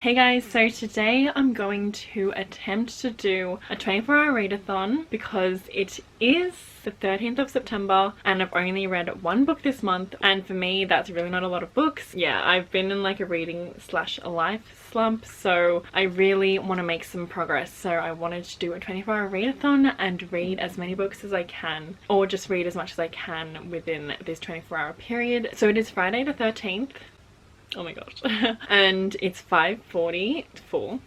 Hey guys, so today I'm going to attempt to do a 24-hour readathon because it is the 13th of September and I've only read one book this month, and for me that's really not a lot of books. Yeah, I've been in like a reading slash a life slump, so I really want to make some progress. So I wanted to do a 24-hour readathon and read as many books as I can, or just read as much as I can within this 24-hour period. So it is Friday the 13th. Oh my gosh. And it's 5:44.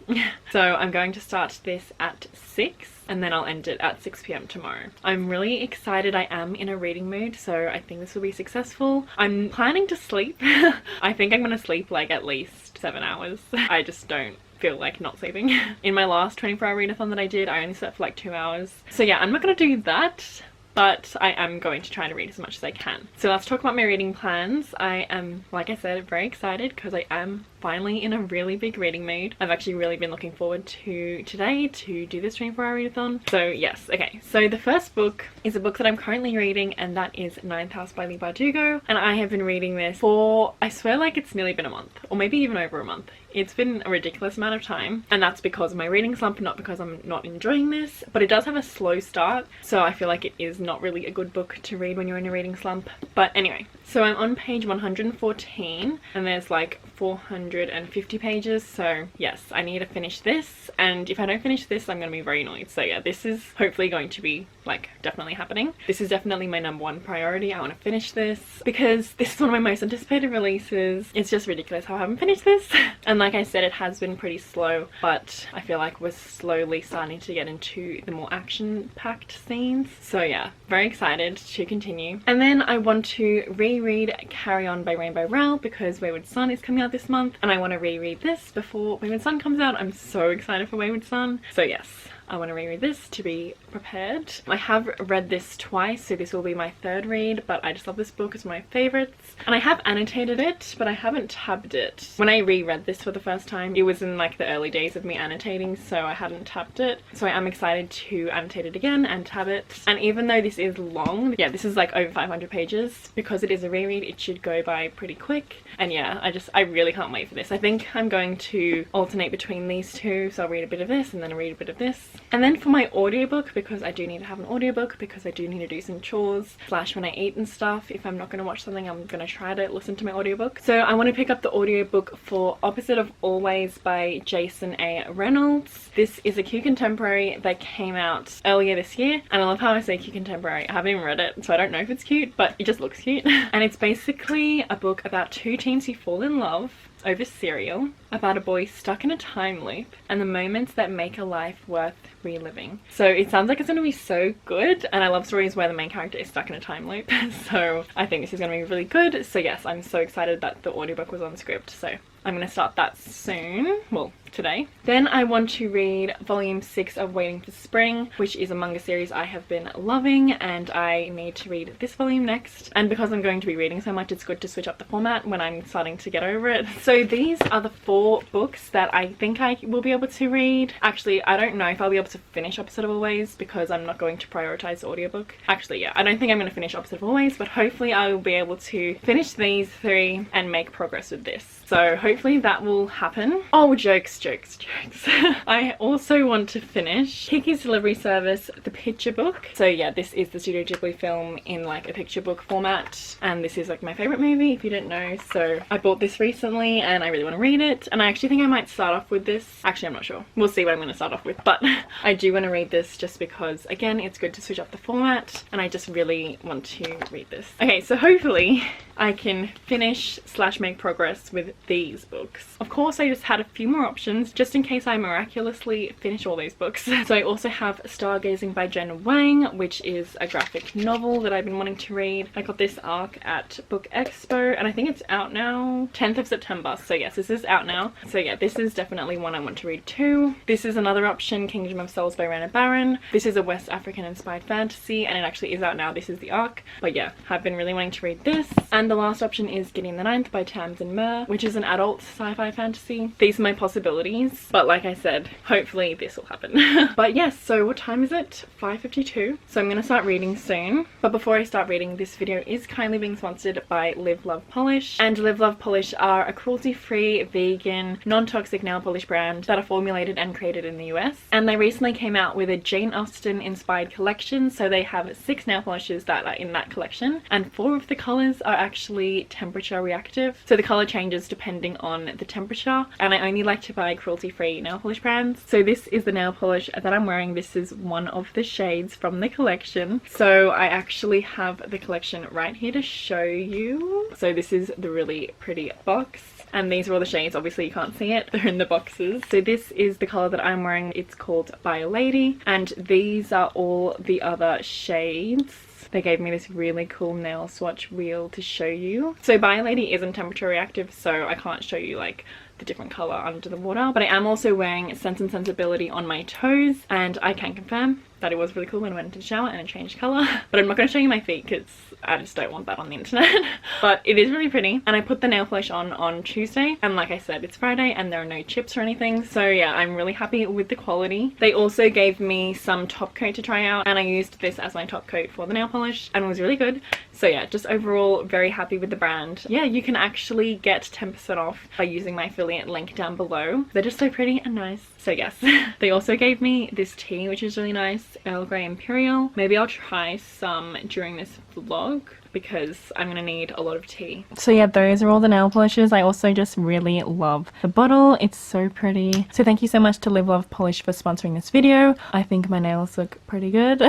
So I'm going to start this at 6 and then I'll end it at 6 p.m. tomorrow. I'm really excited. I am in a reading mood, so I think this will be successful. I'm planning to sleep. I think I'm gonna sleep like at least 7 hours. I just don't feel like not sleeping. In my last 24-hour readathon that I did, I only slept for like 2 hours. So yeah, I'm not gonna do that, but I am going to try to read as much as I can. So let's talk about my reading plans. I am, like I said, very excited because I am finally in a really big reading mood. I've actually really been looking forward to today to do this 24-hour readathon. So yes, okay. So the first book is a book that I'm currently reading, and that is Ninth House by Leigh Bardugo. And I have been reading this for, I swear like it's nearly been a month, or maybe even over a month. It's been a ridiculous amount of time, and that's because of my reading slump, not because I'm not enjoying this, but it does have a slow start, so I feel like it is not really a good book to read when you're in a reading slump. But anyway, so I'm on page 114 and there's like 450 pages, so yes, I need to finish this, and if I don't finish this I'm gonna be very annoyed. So yeah, this is hopefully going to be like definitely happening. This is definitely my #1 priority. I want to finish this because this is one of my most anticipated releases. It's just ridiculous how I haven't finished this. And like I said, it has been pretty slow, but I feel like we're slowly starting to get into the more action-packed scenes. So yeah, very excited to continue. And then I want to reread Carry On by Rainbow Rowell because Wayward Son is coming out this month, and I want to reread this before Wayward Son comes out. I'm so excited for Wayward Son. So yes, I want to reread this to be prepared. I have read this twice, so this will be my third read, but I just love this book. It's one of my favorites, and I have annotated it, but I haven't tabbed it. When I reread this for the first time, it was in like the early days of me annotating, so I hadn't tabbed it. So I am excited to annotate it again and tab it. And even though this is long, yeah, this is like over 500 pages, because it is a reread, it should go by pretty quick. And yeah, I really can't wait for this. I think I'm going to alternate between these two, so I'll read a bit of this and then I'll read a bit of this. And then for my audiobook, because I do need to have an audiobook, because I do need to do some chores slash when I eat and stuff, if I'm not going to watch something, I'm going to try to listen to my audiobook. So I want to pick up the audiobook for Opposite of Always by Jason A. Reynolds. This is a Q contemporary that came out earlier this year, and I love how I say Q contemporary. I haven't even read it, so I don't know if it's cute, but it just looks cute. And it's basically a book about two teens who fall in love over cereal, about a boy stuck in a time loop and the moments that make a life worth reliving. So it sounds like it's going to be so good, and I love stories where the main character is stuck in a time loop. So I think this is going to be really good. So yes, I'm so excited that the audiobook was on script, so I'm going to start that soon. Well, today. Then I want to read volume 6 of Waiting for Spring, which is a manga series I have been loving, and I need to read this volume next. And because I'm going to be reading so much, it's good to switch up the format when I'm starting to get over it. So these are the 4 books that I think I will be able to read. Actually, I don't know if I'll be able to finish Opposite of Always because I'm not going to prioritize the audiobook. Actually, yeah, I don't think I'm going to finish Opposite of Always, but hopefully I will be able to finish these 3 and make progress with this. So hopefully that will happen. Oh, jokes. I also want to finish Kiki's Delivery Service, the picture book. So yeah, this is the Studio Ghibli film in like a picture book format, and this is like my favorite movie, if you didn't know. So I bought this recently and I really want to read it, and I actually think I might start off with this. Actually, I'm not sure. We'll see what I'm going to start off with, but I do want to read this just because, again, it's good to switch up the format, and I just really want to read this. Okay, so hopefully I can finish slash make progress with these books. Of course, I just had a few more options just in case I miraculously finish all these books. So I also have Stargazing by Jen Wang, which is a graphic novel that I've been wanting to read. I got this arc at Book Expo, and I think it's out now 10th of September. So yes, this is out now. So yeah, this is definitely one I want to read too. This is another option, Kingdom of Souls by Rana Barron. This is a West African inspired fantasy, and it actually is out now. This is the arc. But yeah, I've been really wanting to read this. And the last option is Gideon the Ninth by Tamsin Muir, which is an adult sci-fi fantasy. These are my possibilities. possibilities, but like I said, hopefully this will happen. But yes, so what time is it? 5:52. So I'm gonna start reading soon, but before I start reading, this video is kindly being sponsored by Live Love Polish, and Live Love Polish are a cruelty-free, vegan, non-toxic nail polish brand that are formulated and created in the US, and they recently came out with a Jane Austen inspired collection. So they have 6 nail polishes that are in that collection, and 4 of the colors are actually temperature reactive, so the color changes depending on the temperature, and I only like to buy cruelty-free nail polish brands. So this is the nail polish that I'm wearing. This is one of the shades from the collection, so I actually have the collection right here to show you. So this is the really pretty box, and these are all the shades. Obviously you can't see it, they're in the boxes. So this is the color that I'm wearing. It's called By a Lady, and these are all the other shades. They gave me this really cool nail swatch wheel to show you. So By a Lady isn't temperature reactive, so I can't show you like the different color under the water, but I am also wearing Sense and Sensibility on my toes, and I can confirm that it was really cool when I went into the shower and it changed color. But I'm not going to show you my feet because I just don't want that on the internet. But it is really pretty, and I put the nail polish on Tuesday, and like I said, it's Friday and there are no chips or anything, so yeah, I'm really happy with the quality. They also gave me some top coat to try out, and I used this as my top coat for the nail polish, and it was really good. So yeah, just overall very happy with the brand. Yeah, you can actually get 10% off by using my affiliate link down below. They're just so pretty and nice. So yes, they also gave me this tea, which is really nice, Earl Grey Imperial. Maybe I'll try some during this vlog because I'm gonna need a lot of tea. So yeah, those are all the nail polishes. I also just really love the bottle. It's so pretty. So thank you so much to Live Love Polish for sponsoring this video. I think my nails look pretty good.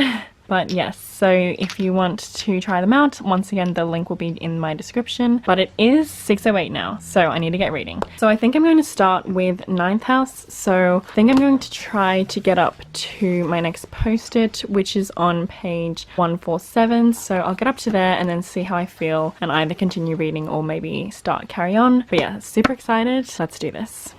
But yes, so if you want to try them out, once again, the link will be in my description. But it is 6:08 now, so I need to get reading. So I think I'm going to start with Ninth House. So I think I'm going to try to get up to my next post-it, which is on page 147. So I'll get up to there and then see how I feel and either continue reading or maybe start carry on. But yeah, super excited. Let's do this.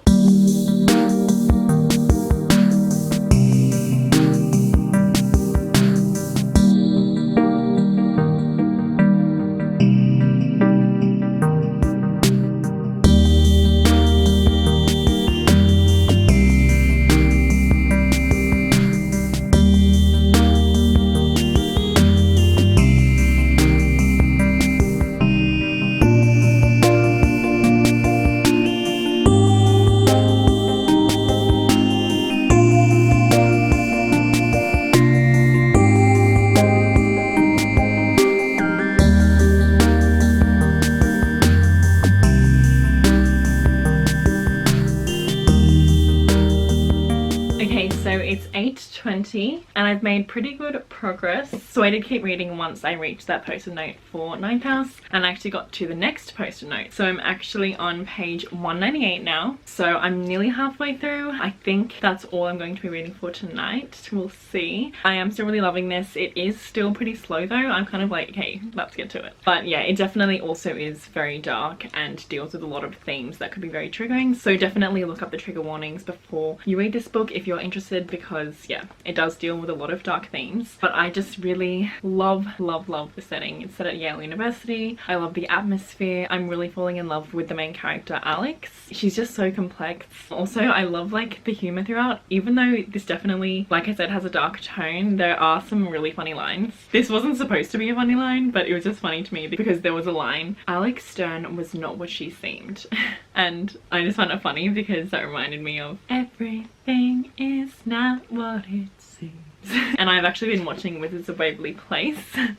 It's 8:20 and I've made pretty good progress. So I did keep reading once I reached that post-it note for Ninth House, and I actually got to the next post-it note. So I'm actually on page 198 now. So I'm nearly halfway through. I think that's all I'm going to be reading for tonight. We'll see. I am still really loving this. It is still pretty slow though. I'm kind of like, okay, let's get to it. But yeah, it definitely also is very dark and deals with a lot of themes that could be very triggering. So definitely look up the trigger warnings before you read this book if you're interested, because yeah, it does deal with a lot of dark themes. But I just really love the setting. It's set at Yale University. I love the atmosphere. I'm really falling in love with the main character, Alex. She's just so complex. Also, I love like the humor throughout. Even though this definitely, like I said, has a dark tone, there are some really funny lines. This wasn't supposed to be a funny line, but it was just funny to me because there was a line, Alex Stern was not what she seemed. And I just found it funny because that reminded me of everything is not what it seems. And I've actually been watching Wizards of Waverly Place.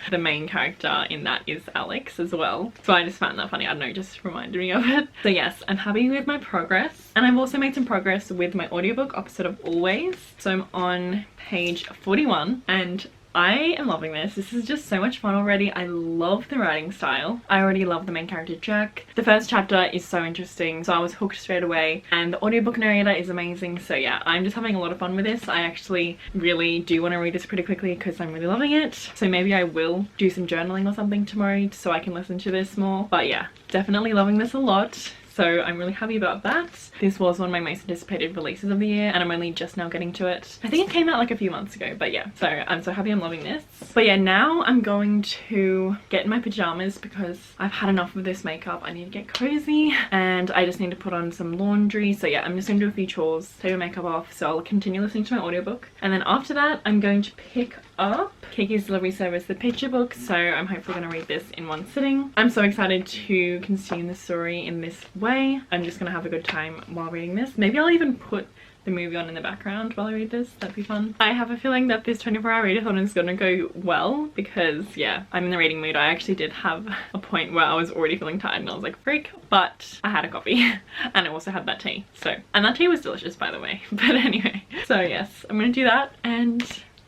The main character in that is Alex as well. So I just found that funny. I don't know, just reminded me of it. So yes, I'm happy with my progress. And I've also made some progress with my audiobook, Opposite of Always. So I'm on page 41 and I am loving this. This is just so much fun already. I love the writing style. I already love the main character Jack. The first chapter is so interesting, so I was hooked straight away, and the audiobook narrator is amazing. So yeah, I'm just having a lot of fun with this. I actually really do want to read this pretty quickly because I'm really loving it. So maybe I will do some journaling or something tomorrow so I can listen to this more. But yeah, definitely loving this a lot. so I'm really happy about that. This was one of my most anticipated releases of the year, and I'm only just now getting to it. I think it came out like a few months ago, but yeah, so I'm so happy I'm loving this. But yeah, now I'm going to get in my pajamas because I've had enough of this makeup. I need to get cozy and I just need to put on some laundry. So yeah, I'm just gonna do a few chores, take my makeup off, so I'll continue listening to my audiobook, and then after that I'm going to pick up Kiki's Delivery Service, the picture book, so I'm hopefully going to read this in one sitting. I'm so excited to consume the story in this way. I'm just going to have a good time while reading this. Maybe I'll even put the movie on in the background while I read this. That'd be fun. I have a feeling that this 24-hour readathon is going to go well because yeah, I'm in the reading mood. I actually did have a point where I was already feeling tired and I was like freak, but I had a coffee and I also had that tea. So, and that tea was delicious by the way. But anyway, so yes, I'm going to do that and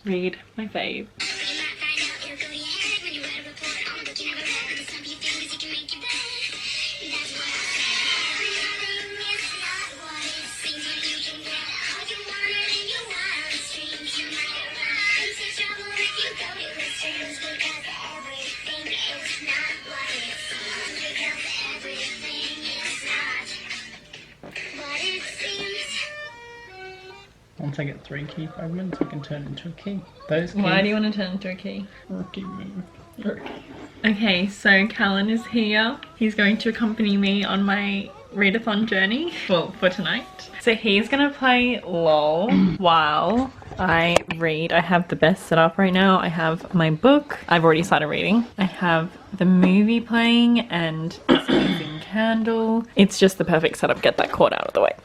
read my fave. Once I get 3 key fragments, I can turn into a key. Those keys. Why do you want to turn into a key? Rookie move. Okay, so Callan is here. He's going to accompany me on my readathon journey, well, for tonight. So he's gonna play LOL while I read. I have the best setup right now. I have my book. I've already started reading. I have the movie playing and this amazing candle. It's just the perfect setup. Get that cord out of the way.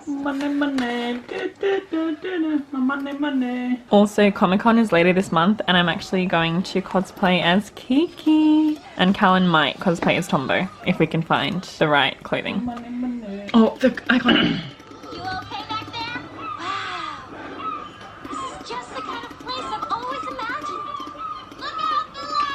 Money, money, money, money. Also, Comic-Con is later this month and I'm actually going to cosplay as Kiki. And Callan might cosplay as Tombo if we can find the right clothing. Money, money. Oh, the icon. You okay back there? Wow. This is just the kind of place I've always imagined. Look out below!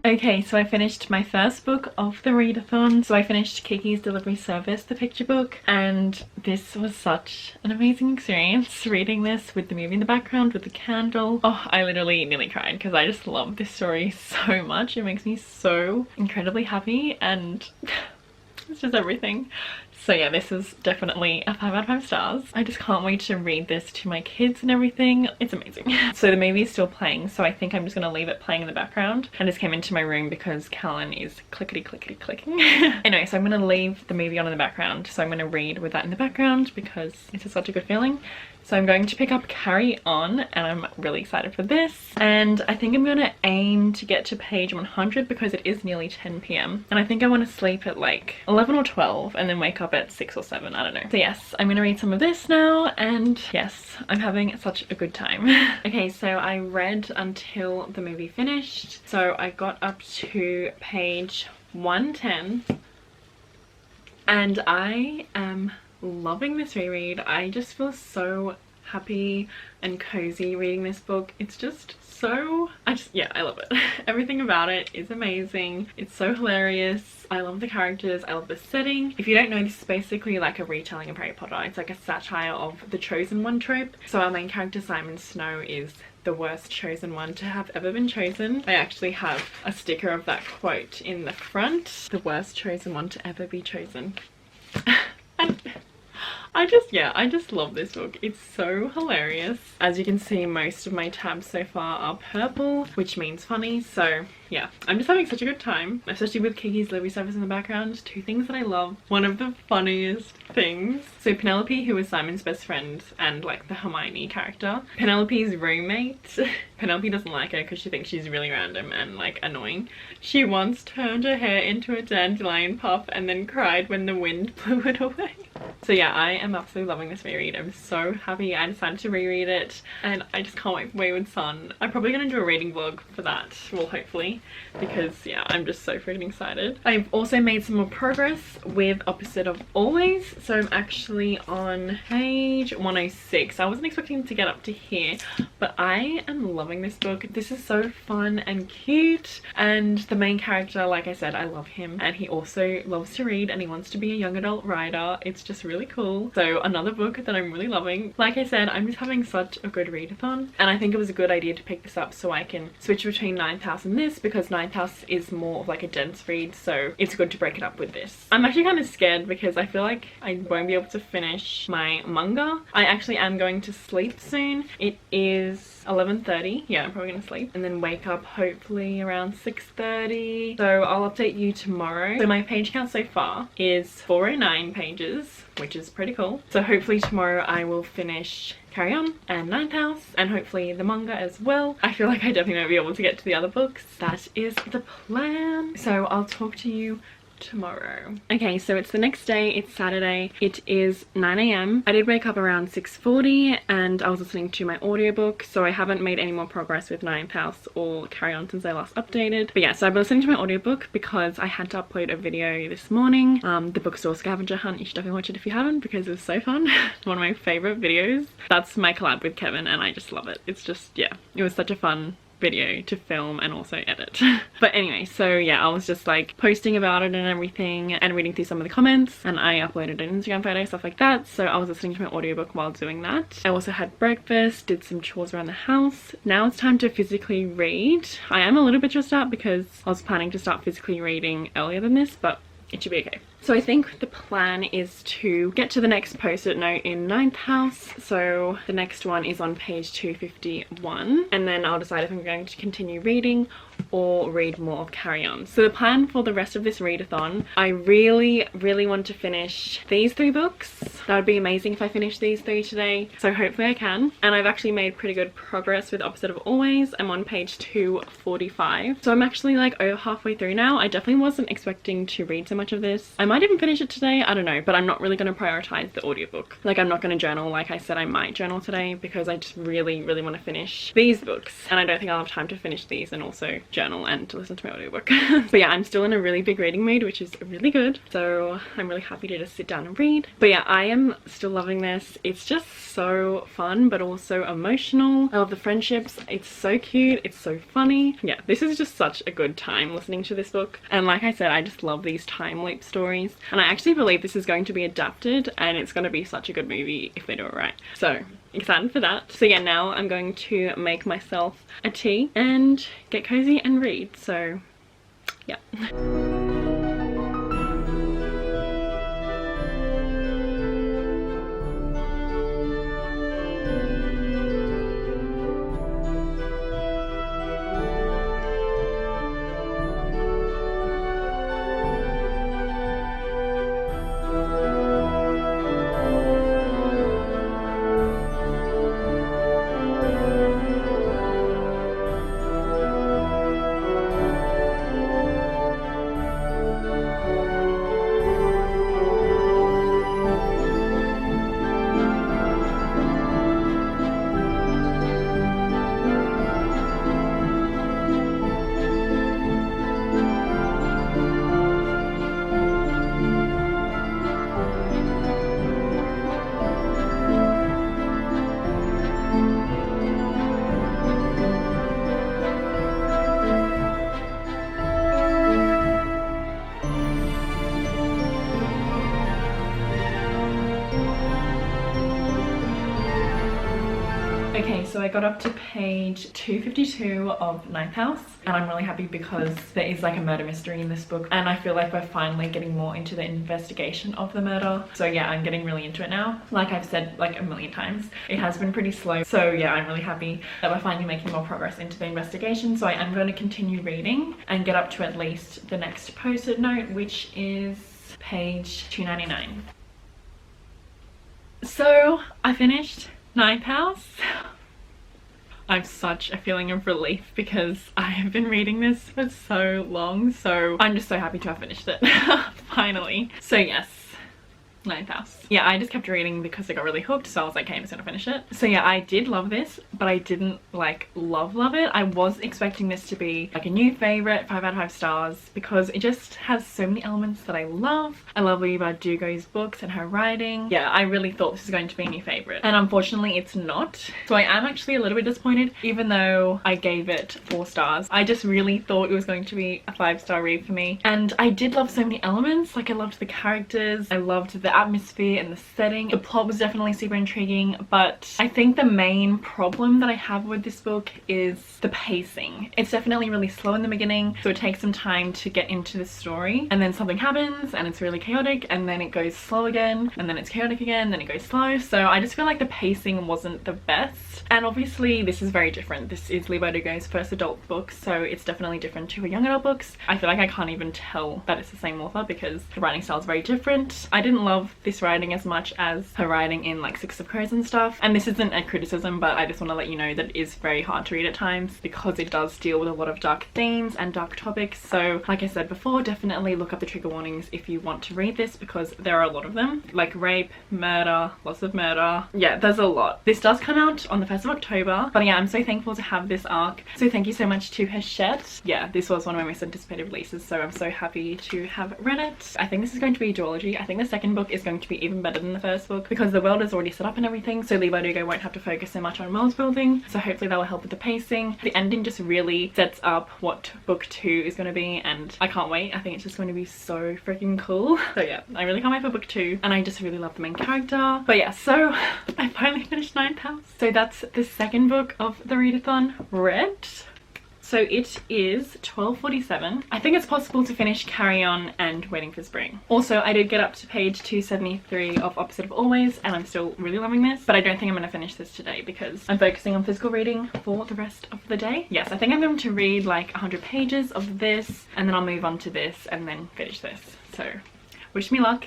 Okay, so I finished my first book of the readathon. So I finished Kiki's Delivery Service, the picture book, and this was such an amazing experience reading this with the movie in the background with the candle. Oh, I literally nearly cried because I just love this story so much. It makes me so incredibly happy and it's just everything. So yeah, this is definitely a 5 out of 5 stars. I just can't wait to read this to my kids and everything. It's amazing. So the movie is still playing, so I think I'm just gonna leave it playing in the background. I just came into my room because Callan is clickety clickety clicking. Anyway, so I'm gonna leave the movie on in the background. So I'm gonna read with that in the background because it's just such a good feeling. So I'm going to pick up Carry On and I'm really excited for this. And I think I'm gonna aim to get to page 100 because it is nearly 10 p.m. And I think I want to sleep at like 11 or 12 and then wake up at 6 or 7, I don't know. So yes, I'm gonna read some of this now and yes, I'm having such a good time. Okay, so I read until the movie finished. So I got up to page 110 and I am loving this reread. I just feel so happy and cozy reading this book. It's just so, yeah, I love it. Everything about it is amazing. It's so hilarious. I love the characters. I love the setting. If you don't know, this is basically like a retelling of Harry Potter. It's like a satire of the chosen one trope. So our main character Simon Snow is the worst chosen one to have ever been chosen. I actually have a sticker of that quote in the front. The worst chosen one to ever be chosen. And I just love this book. It's so hilarious. As you can see, most of my tabs so far are purple, which means funny. So yeah, I'm just having such a good time, especially with Kiki's Libby service in the background. Two things that I love. One of the funniest things. So Penelope, who is Simon's best friend and like the Hermione character, Penelope's roommate, Penelope doesn't like her because she thinks she's really random and like annoying. She once turned her hair into a dandelion puff and then cried when the wind blew it away. So yeah, I am absolutely loving this reread. I'm so happy I decided to reread it, and I just can't wait for Wayward Son. I'm probably going to do a reading vlog for that, well, hopefully, because yeah, I'm just so freaking excited. I've also made some more progress with Opposite of Always, so I'm actually on page 106. I wasn't expecting to get up to here, but I am loving this book. This is so fun and cute, and the main character, like I said, I love him, and he also loves to read and he wants to be a young adult writer. It's just really cool. So another book that I'm really loving. Like I said, I'm just having such a good readathon, and I think it was a good idea to pick this up so I can switch between Ninth House and this, because Ninth House is more of like a dense read, so it's good to break it up with this. I'm actually kind of scared because I feel like I won't be able to finish my manga. I actually am going to sleep soon. It is 11:30. Yeah, I'm probably gonna sleep and then wake up hopefully around 6:30. So I'll update you tomorrow. So my page count so far is 409 pages, which is pretty cool. So hopefully tomorrow I will finish Carry On and Ninth House, and hopefully the manga as well. I feel like I definitely won't be able to get to the other books. That is the plan. So I'll talk to you tomorrow. Okay, so it's the next day. It's Saturday. It is 9 AM. I did wake up around 6:40 and I was listening to my audiobook, so I haven't made any more progress with Ninth House or Carry On since I last updated. But yeah, so I've been listening to my audiobook because I had to upload a video this morning. The bookstore scavenger hunt. You should definitely watch it if you haven't, because it was so fun. It's one of my favorite videos. That's my collab with Kevin and I just love it. It's just, yeah, it was such a fun video to film and also edit. But anyway, so yeah, I was just like posting about it and everything and reading through some of the comments, and I uploaded an Instagram photo, stuff like that. So I was listening to my audiobook while doing that. I also had breakfast, did some chores around the house. Now it's time to physically read. I am a little bit stressed out because I was planning to start physically reading earlier than this, but it should be okay. So I think the plan is to get to the next post-it note in Ninth House. So the next one is on page 251, and then I'll decide if I'm going to continue reading or read more of Carry On. So the plan for the rest of this readathon, I really want to finish these 3 books. That would be amazing if I finish these 3 today, so hopefully I can. And I've actually made pretty good progress with Opposite of Always. I'm on page 245, so I'm actually like over halfway through now. I definitely wasn't expecting to read so much of this. I might even finish it today, I don't know, but I'm not really going to prioritize the audiobook. Like, I'm not going to journal. Like I said, I might journal today because I just really want to finish these books, and I don't think I'll have time to finish these and also journal and to listen to my audiobook. But yeah, I'm still in a really big reading mood, which is really good, so I'm really happy to just sit down and read. But yeah, I am still loving this. It's just so fun but also emotional. I love the friendships. It's so cute, it's so funny. Yeah, this is just such a good time listening to this book, and like I said, I just love these time loop stories, and I actually believe this is going to be adapted and it's going to be such a good movie if they do it right. So excited for that. So yeah, now I'm going to make myself a tea and get cozy and read. So yeah. so I got up to page 252 of Ninth House, and I'm really happy because there is like a murder mystery in this book, and I feel like we're finally getting more into the investigation of the murder. So yeah, I'm getting really into it now. Like I've said like a million times, it has been pretty slow. So yeah, I'm really happy that we're finally making more progress into the investigation. So I am going to continue reading and get up to at least the next post-it note, which is page 299. So I finished Ninth House. I have such a feeling of relief because I have been reading this for so long, so I'm just so happy to have finished it finally. So yes, Ninth House. Yeah, I just kept reading because I got really hooked, so I was like, okay, I'm just gonna finish it. So yeah, I did love this, but I didn't like love it. I was expecting this to be like a new favorite, 5 out of 5 stars, because it just has so many elements that I love. I love Leigh Bardugo's books and her writing. Yeah, I really thought this was going to be a new favorite, and unfortunately it's not. So I am actually a little bit disappointed, even though I gave it 4 stars. I just really thought it was going to be a 5-star read for me, and I did love so many elements. Like I loved the characters, I loved the atmosphere and the setting. The plot was definitely super intriguing, but I think the main problem that I have with this book is the pacing. It's definitely really slow in the beginning, so it takes some time to get into the story, and then something happens and it's really chaotic, and then it goes slow again, and then it's chaotic again, then it goes slow. So I just feel like the pacing wasn't the best, and obviously this is very different. This is Leigh Bardugo's first adult book, so it's definitely different to her young adult books. I feel like I can't even tell that it's the same author because the writing style is very different. I didn't love this writing as much as her writing in like Six of Crows and stuff, and this isn't a criticism, but I just want to let you know that it is very hard to read at times because it does deal with a lot of dark themes and dark topics. So like I said before, definitely look up the trigger warnings if you want to read this, because there are a lot of them, like rape, murder, lots of murder. Yeah, there's a lot. This does come out on the 1st of October, but yeah, I'm so thankful to have this arc. So thank you so much to Hachette. Yeah, this was one of my most anticipated releases, so I'm so happy to have read it. I think this is going to be a duology. I think the second book is going to be even better than the first book because the world is already set up and everything, so Leigh Bardugo won't have to focus so much on world building, so hopefully that will help with the pacing. The ending just really sets up what book 2 is going to be, and I can't wait. I think it's just going to be so freaking cool. So yeah, I really can't wait for book 2, and I just really love the main character. But yeah, so I finally finished Ninth House. So that's the second book of the readathon read. So it is 12:47. I think it's possible to finish Carry On and Waiting for Spring. Also, I did get up to page 273 of Opposite of Always, and I'm still really loving this, but I don't think I'm going to finish this today because I'm focusing on physical reading for the rest of the day. Yes, I think I'm going to read like 100 pages of this, and then I'll move on to this and then finish this. So wish me luck.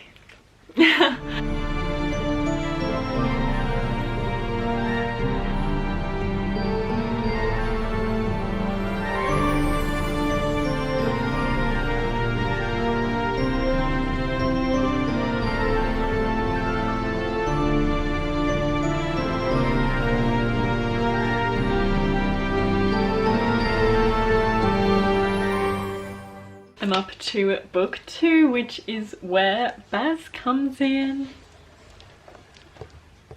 I'm up to book 2, which is where Baz comes in.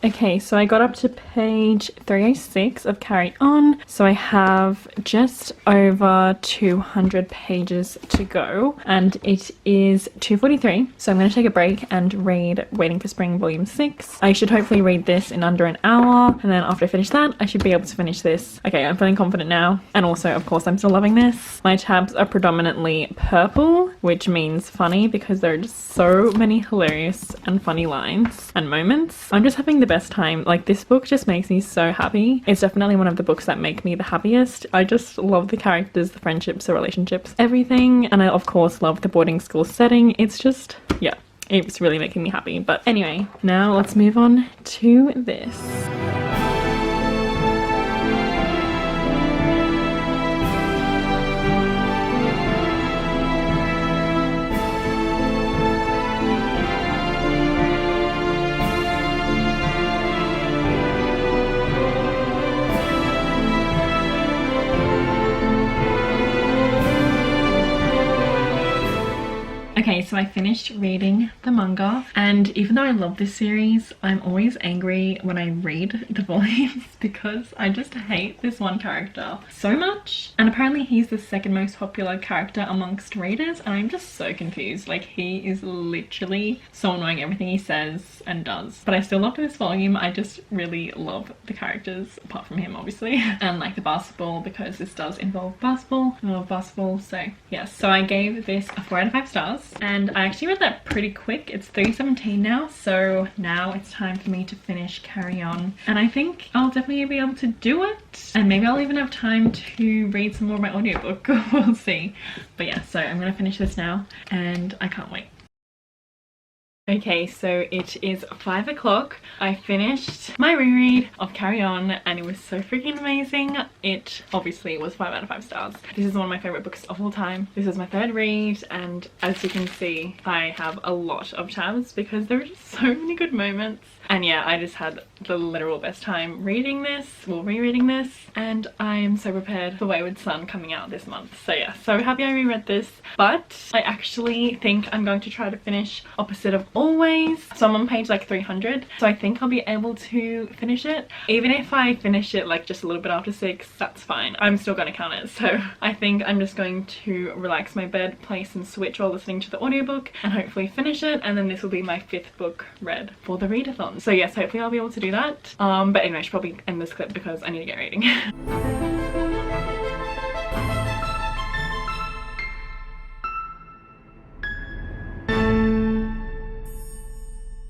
Okay, so I got up to page 306 of Carry On, so I have just over 200 pages to go, and it is 2:43, so I'm going to take a break and read Waiting for Spring volume 6. I should hopefully read this in under an hour, and then after I finish that I should be able to finish this. Okay, I'm feeling confident now, and also of course I'm still loving this. My tabs are predominantly purple, which means funny because there are just so many hilarious and funny lines and moments. I'm just having the best time. Like, this book just makes me so happy. It's definitely one of the books that make me the happiest. I just love the characters, the friendships, the relationships, everything, and I of course love the boarding school setting. It's just, yeah, it's really making me happy. But anyway, now let's move on to this. Okay, so I finished reading the manga, and even though I love this series, I'm always angry when I read the volumes because I just hate this one character so much. And apparently he's the second most popular character amongst readers, and I'm just so confused. Like, he is literally so annoying, everything he says and does. But I still love this volume. I just really love the characters, apart from him obviously, and like the basketball, because this does involve basketball. I love basketball, so yes. So I gave this a 4 out of 5 stars. And I actually read that pretty quick. It's 3:17 now, so now it's time for me to finish Carry On, and I think I'll definitely be able to do it, and maybe I'll even have time to read some more of my audiobook. We'll see. But yeah, so I'm gonna finish this now and I can't wait. Okay, so it is 5 o'clock. I finished my reread of Carry On and it was so freaking amazing. It obviously was 5 out of 5 stars. This is one of my favorite books of all time. This is my third read, and as you can see, I have a lot of tabs because there are just so many good moments. And yeah, I just had the literal best time reading this, well, rereading this, and I am so prepared for Wayward Son coming out this month. So yeah, so happy I reread this, but I actually think I'm going to try to finish Opposite of Always. So I'm on page like 300, so I think I'll be able to finish it. Even if I finish it like just a little bit after 6, that's fine. I'm still going to count it. So I think I'm just going to relax my bed, play some Switch while listening to the audiobook, and hopefully finish it, and then this will be my 5th book read for the readathon. So yes, hopefully I'll be able to do that. But anyway, I should probably end this clip because I need to get reading.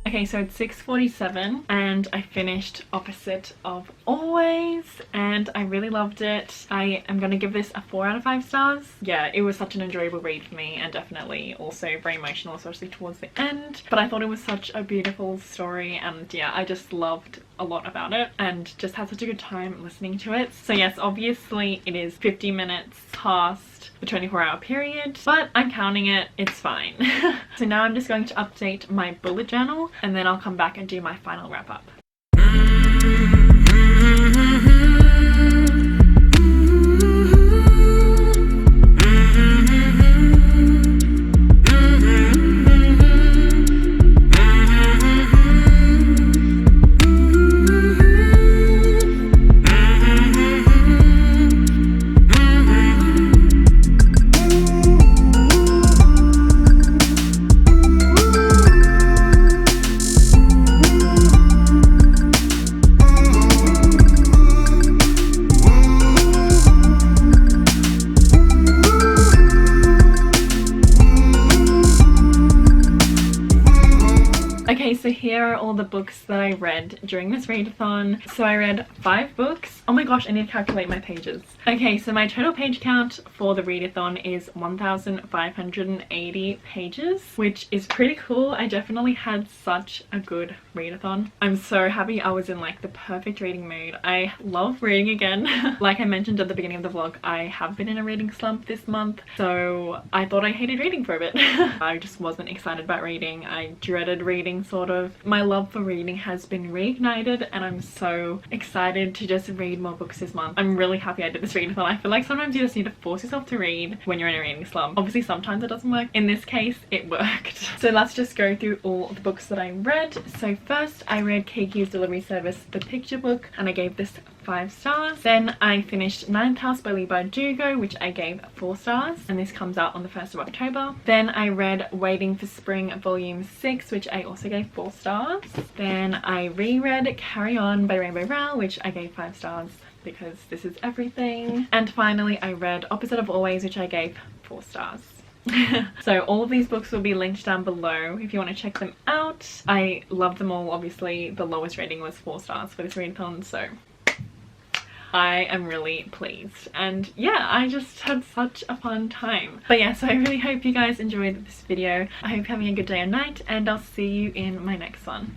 Okay, so it's 6:47 and I finished Opposite of Always and I really loved it. I am going to give this a 4 out of 5 stars. Yeah, it was such an enjoyable read for me, and definitely also very emotional, especially towards the end. But I thought it was such a beautiful story, and yeah, I just loved a lot about it and just had such a good time listening to it. So yes, obviously it is 50 minutes past the 24-hour period, but I'm counting it, it's fine. So now I'm just going to update my bullet journal and then I'll come back and do my final wrap up. Okay, so here are all the books that I read during this readathon. So I read 5 books. Oh my gosh, I need to calculate my pages. Okay, so my total page count for the readathon is 1,580 pages, which is pretty cool. I definitely had such a good readathon. I'm so happy I was in like the perfect reading mood. I love reading again. Like I mentioned at the beginning of the vlog, I have been in a reading slump this month, so I thought I hated reading for a bit. I just wasn't excited about reading. I dreaded reading, sort of. My love for reading has been reignited and I'm so excited to just read more books this month. I'm really happy I did this readathon. I feel like sometimes you just need to force yourself to read when you're in a reading slump. Obviously sometimes it doesn't work. In this case it worked. So let's just go through all the books that I read. So first I read KQ's Delivery Service, the picture book, and I gave this 5 stars. Then I finished Ninth House by Lee Bardugo, which I gave 4 stars, and this comes out on the 1st of October. Then I read Waiting for Spring Volume 6, which I also gave 4 stars. Then I reread Carry On by Rainbow Rowell, which I gave 5 stars because this is everything. And finally I read Opposite of Always, which I gave 4 stars. So all of these books will be linked down below if you want to check them out. I love them all. Obviously the lowest rating was 4 stars for this readathon, so I am really pleased, and yeah, I just had such a fun time. But yeah, so I really hope you guys enjoyed this video. I hope you're having a good day or night, and I'll see you in my next one.